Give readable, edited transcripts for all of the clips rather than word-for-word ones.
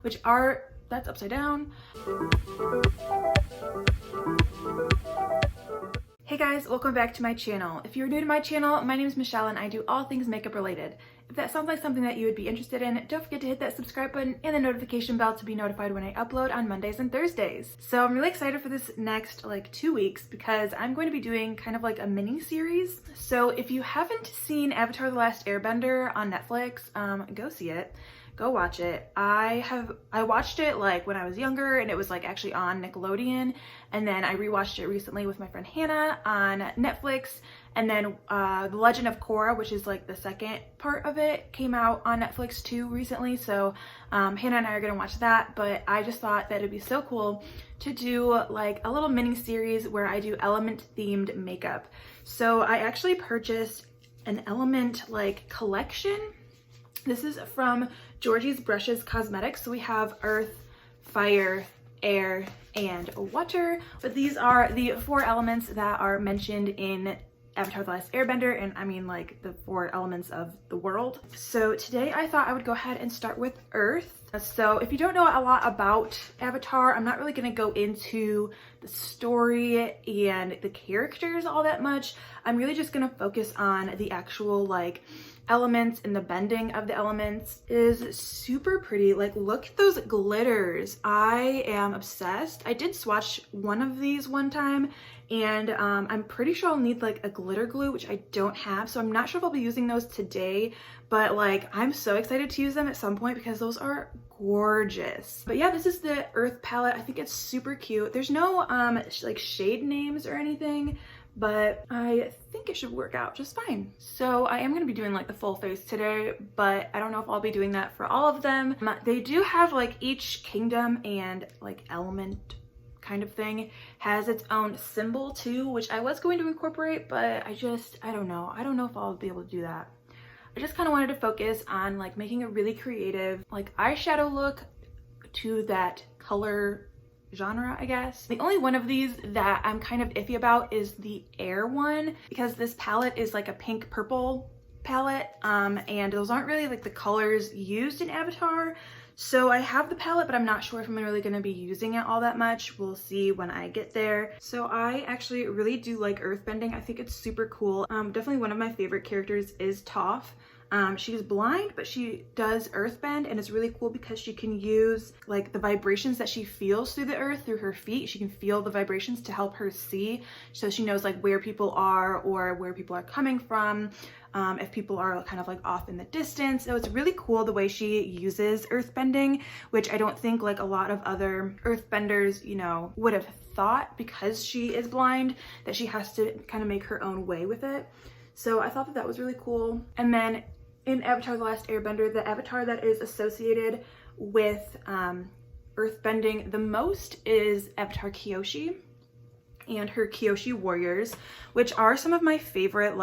which are, that's upside down. Hey guys, welcome back to my channel. If you're new to my channel, my name is Michelle and I do all things makeup related. If that sounds like something that you would be interested in, don't forget to hit that subscribe button and the notification bell to be notified when I upload on Mondays and Thursdays. So I'm really excited for this next 2 weeks because I'm going to be doing kind of like a mini series. So if you haven't seen Avatar the Last Airbender on Netflix, go see it. Go watch it. I watched it when I was younger and it was actually on Nickelodeon, and then I rewatched it recently with my friend Hannah on Netflix, and then The Legend of Korra, which is the second part of it, came out on Netflix too recently. So Hannah and I are gonna watch that, but I just thought that it'd be so cool to do a little mini series where I do element themed makeup. So I actually purchased an element collection. This is from Georgie's Brushes Cosmetics. So we have earth, fire, air, and water. But these are the 4 elements that are mentioned in Avatar the Last Airbender, and I mean the 4 elements of the world. So today I thought I would go ahead and start with earth. So if you don't know a lot about Avatar, I'm not really going to go into the story and the characters all that much. I'm really just going to focus on the actual elements, and the bending of the elements is super pretty. Look at those glitters. I am obsessed. I did swatch one of these one time, and I'm pretty sure I'll need a glitter glue, which I don't have, so I'm not sure if I'll be using those today, but I'm so excited to use them at some point because those are gorgeous. But yeah, this is the earth palette. I think it's super cute. There's no shade names or anything, but I think it should work out just fine. So I am going to be doing the full face today, but I don't know if I'll be doing that for all of them. They do have each kingdom and element kind of thing has its own symbol too, which I was going to incorporate, but I don't know. I don't know if I'll be able to do that. I just kind of wanted to focus on making a really creative eyeshadow look to that color genre, I guess. The only one of these that I'm kind of iffy about is the air one, because this palette is a pink purple palette, and those aren't really the colors used in Avatar. So I have the palette, but I'm not sure if I'm really going to be using it all that much. We'll see when I get there. So I actually really do like earthbending. I think it's super cool. Definitely one of my favorite characters is Toph. She's blind, but she does earthbend, and it's really cool because she can use the vibrations that she feels through the earth through her feet. She can feel the vibrations to help her see, so she knows where people are or where people are coming from, if people are kind of off in the distance. So it's really cool the way she uses earthbending, which I don't think a lot of other earthbenders, would have thought, because she is blind, that she has to kind of make her own way with it. So I thought that that was really cool. And then in Avatar the Last Airbender, the avatar that is associated with earthbending the most is Avatar Kyoshi and her Kyoshi Warriors, which are some of my favorite,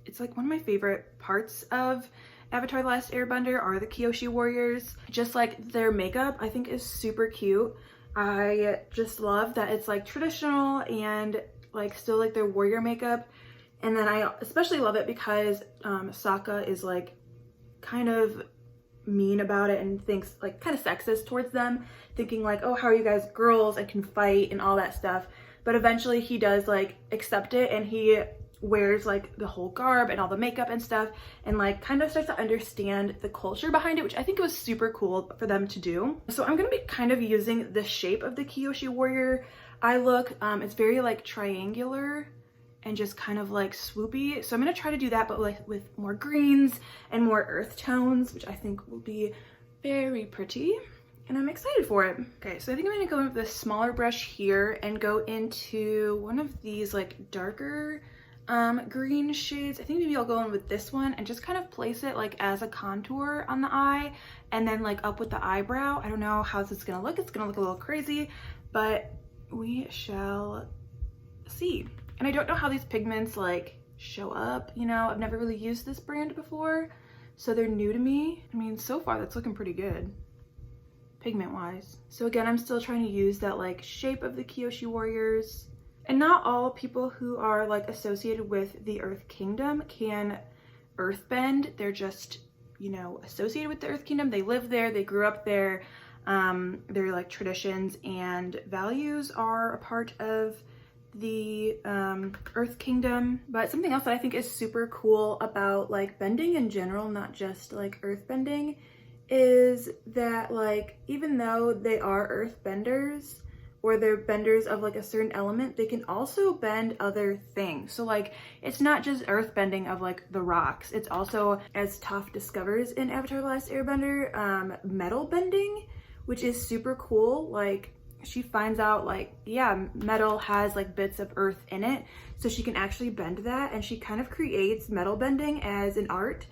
it's one of my favorite parts of Avatar the Last Airbender are the Kyoshi Warriors. Just their makeup, I think, is super cute. I just love that it's traditional and still their warrior makeup. And then I especially love it because Sokka is kind of mean about it and thinks kind of sexist towards them, thinking oh, how are you guys girls and can fight and all that stuff. But eventually he does accept it, and he wears the whole garb and all the makeup and stuff, and kind of starts to understand the culture behind it, which I think was super cool for them to do. So I'm gonna be kind of using the shape of the Kyoshi Warrior eye look. It's very triangular and just kind of swoopy. So I'm gonna try to do that, but with more greens and more earth tones, which I think will be very pretty, and I'm excited for it. Okay, so I think I'm gonna go in with this smaller brush here and go into one of these darker green shades. I think maybe I'll go in with this one and just kind of place it as a contour on the eye, and then up with the eyebrow. I don't know how this is gonna look. It's gonna look a little crazy, but we shall see. And I don't know how these pigments show up, I've never really used this brand before, so they're new to me. I mean, so far that's looking pretty good pigment wise. So again, I'm still trying to use that shape of the Kyoshi Warriors. And not all people who are associated with the Earth Kingdom can earthbend. They're just, associated with the Earth Kingdom. They live there, they grew up there, Their like traditions and values are a part of the Earth Kingdom. But something else that I think is super cool about like bending in general, not just like earth bending, is that like even though they are earth benders, or they're benders of like a certain element, they can also bend other things. So like it's not just earth bending of like the rocks, it's also, as Toph discovers in Avatar the Last Airbender, metal bending, which is super cool. Like she finds out like, yeah, metal has like bits of earth in it, so she can actually bend that, and she kind of creates metal bending as an art,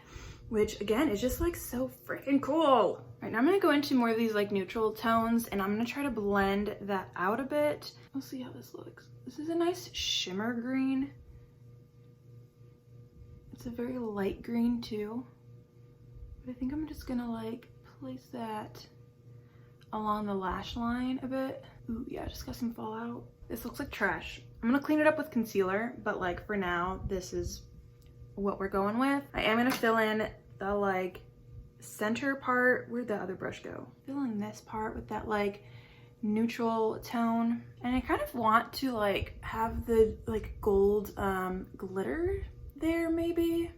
which again is just like so freaking cool. All right, now I'm gonna go into more of these like neutral tones, and I'm gonna try to blend that out a bit. We'll see how this looks. This is a nice shimmer green. It's a very light green too, but I think I'm just gonna like place that along the lash line a bit. Ooh, yeah, just got some fallout. This looks like trash. I'm gonna clean it up with concealer, but like for now, this is what we're going with. I am gonna fill in the like center part. Where'd the other brush go? Fill in this part with that like neutral tone. And I kind of want to like have the like gold glitter there maybe.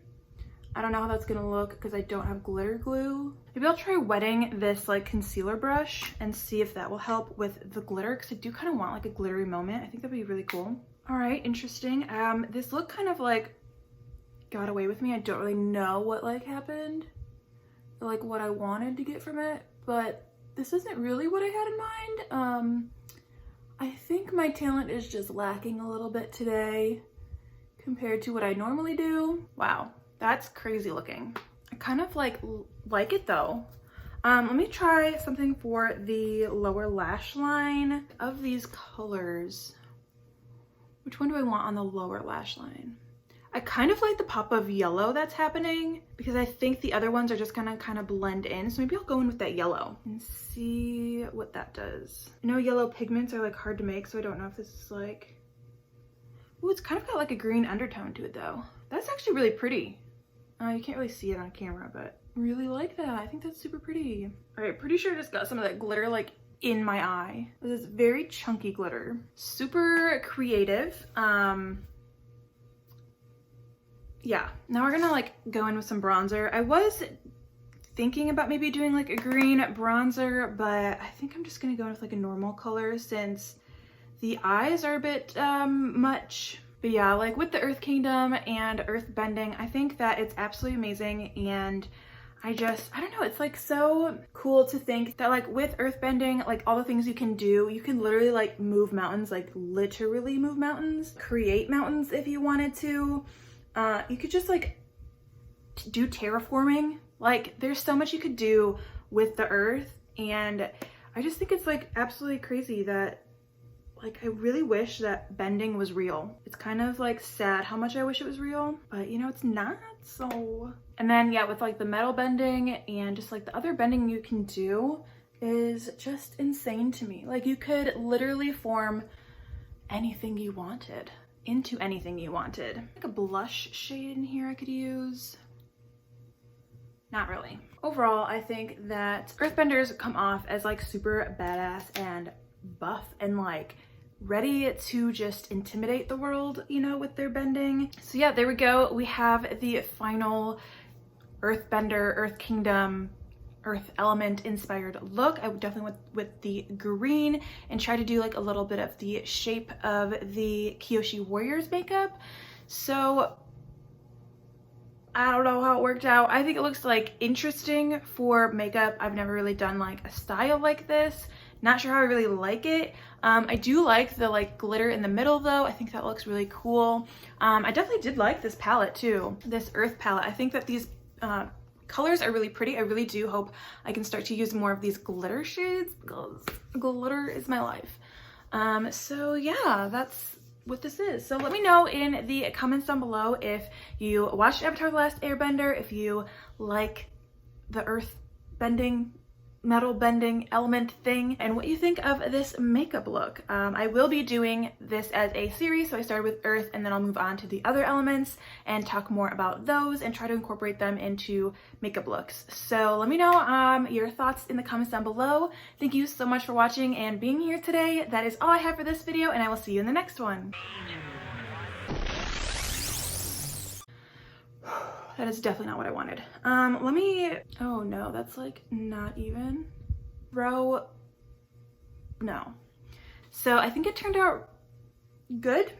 I don't know how that's gonna look because I don't have glitter glue. Maybe I'll try wetting this like concealer brush and see if that will help with the glitter, because I do kind of want like a glittery moment. I think that'd be really cool. All right, interesting. This look kind of like got away with me. I don't really know what like happened, like what I wanted to get from it, but this isn't really what I had in mind. I think my talent is just lacking a little bit today compared to what I normally do. Wow. That's crazy looking. I kind of like it though. Let me try something for the lower lash line. Of these colors, which one do I want on the lower lash line? I kind of like the pop of yellow that's happening, because I think the other ones are just gonna kind of blend in. So maybe I'll go in with that yellow and see what that does. I know yellow pigments are like hard to make, so I don't know if this is like, ooh, it's kind of got like a green undertone to it though. That's actually really pretty. You can't really see it on camera, but really like that. I think that's super pretty. All right, pretty sure I just got some of that glitter like in my eye. This is very chunky glitter. Super creative. Yeah, now we're gonna like go in with some bronzer. I was thinking about maybe doing like a green bronzer, but I think I'm just gonna go in with like a normal color since the eyes are a bit much. But yeah, like with the Earth Kingdom and earth bending, I think that it's absolutely amazing. And I don't know, it's like so cool to think that like with earth bending, like all the things you can do, you can literally like move mountains, like literally move mountains, create mountains if you wanted to. You could just like do terraforming. Like there's so much you could do with the earth, and I just think it's like absolutely crazy that like I really wish that bending was real. It's kind of like sad how much I wish it was real, but you know, it's not. So, and then yeah, with like the metal bending and just like the other bending you can do is just insane to me. Like you could literally form anything you wanted into anything you wanted. Like a blush shade in here I could use. Not really. Overall, I think that earthbenders come off as like super badass and buff and like ready to just intimidate the world, you know, with their bending. So yeah, there we go. We have the final earthbender, Earth Kingdom, earth element inspired look. I would definitely went with the green and try to do like a little bit of the shape of the Kyoshi Warrior's makeup. So I don't know how it worked out. I think it looks like interesting for makeup. I've never really done like a style like this. Not sure how I really like it. I do like the like glitter in the middle though. I think that looks really cool. I definitely did like this palette too, this earth palette. I think that these colors are really pretty. I really do hope I can start to use more of these glitter shades because glitter is my life. So yeah, that's what this is. So let me know in the comments down below if you watched Avatar the Last Airbender, if you like the earth bending metal bending element thing and what you think of this makeup look. I will be doing this as a series, so I started with earth and then I'll move on to the other elements and talk more about those and try to incorporate them into makeup looks. So let me know your thoughts in the comments down below. Thank you so much for watching and being here today. That is all I have for this video, and I will see you in the next one. That is definitely not what I wanted. Oh no, that's like not even. No. So I think it turned out good.